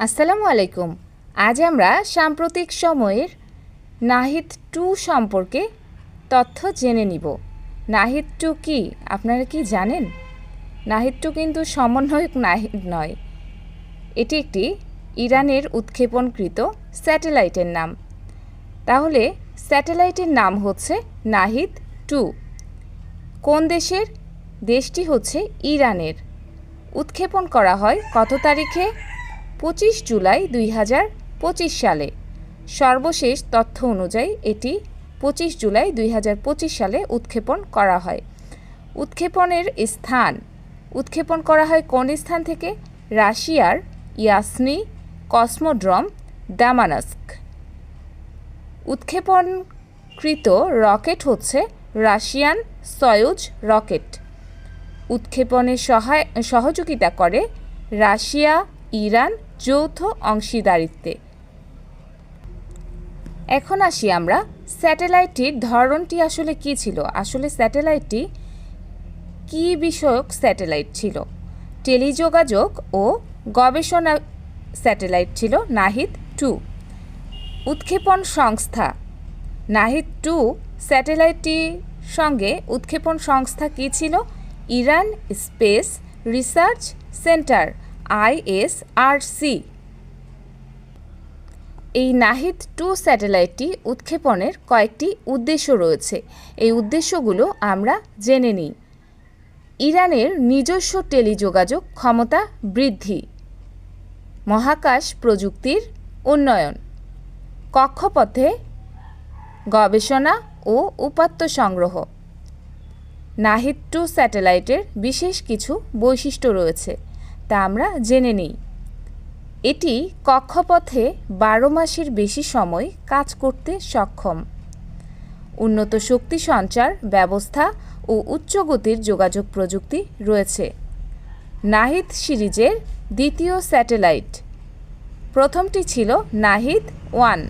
আসসালামু আলাইকুম। আজ আমরা সাম্প্রতিক সময়ের নাহিদ-2 সম্পর্কে তথ্য জেনে নিব। নাহিদ-2 কি আপনারা কি জানেন? নাহিদ-2 কিন্তু সমন্বয়ক নাহিদ নয়, এটি একটি ইরানের উৎক্ষেপণকৃত স্যাটেলাইটের নাম। তাহলে স্যাটেলাইটের নাম হচ্ছে নাহিদ-2। কোন দেশের? দেশটি হচ্ছে ইরানের। উৎক্ষেপণ করা হয় কত তারিখে? 25 জুলাই 2025 সালে। সর্বশেষ তথ্য অনুযায়ী এটি 25 জুলাই 2025 সালে উৎক্ষেপণ করা হয়। উৎক্ষেপণের স্থান, উৎক্ষেপণ করা হয় কোন স্থান থেকে? রাশিয়ার ইয়াসনি কসমোড্রোম দামাস্ক। উৎক্ষেপণকৃত রকেট হচ্ছে রাশিয়ান সয়ুজ রকেট। উৎক্ষেপণে সহযোগিতা করে রাশিয়া ইরান যৌথ অংশীদারিত্বে। এখন আসি আমরা স্যাটেলাইটটির ধরনটি আসলে কি ছিল। আসলে স্যাটেলাইটটি কি বিষয়ক স্যাটেলাইট ছিল? টেলিযোগাযোগ ও গবেষণা স্যাটেলাইট ছিল নাহিদ-2। উৎক্ষেপণ সংস্থা, নাহিদ-2 স্যাটেলাইটটির সঙ্গে উৎক্ষেপণ সংস্থা কি ছিল? Iran space research centre ISRC। এই নাহিদ-2 স্যাটেলাইটটি উৎক্ষেপণের কয়েকটি উদ্দেশ্য রয়েছে। এই উদ্দেশ্যগুলো আমরা জেনে নিই। ইরানের নিজস্ব টেলিযোগাযোগ ক্ষমতা বৃদ্ধি, মহাকাশ প্রযুক্তির উন্নয়ন, কক্ষপথে গবেষণা ও উপাত্ত সংগ্রহ। নাহিদ-2 স্যাটেলাইটের বিশেষ কিছু বৈশিষ্ট্য রয়েছে, তা আমরা জেনে নিই। এটি কক্ষপথে 12 মাসের বেশি সময় কাজ করতে সক্ষম। উন্নত শক্তি সঞ্চার ব্যবস্থা ও উচ্চ গতির যোগাযোগ প্রযুক্তি রয়েছে। নাহিদ সিরিজের দ্বিতীয় স্যাটেলাইট, প্রথমটি ছিল নাহিদ-1।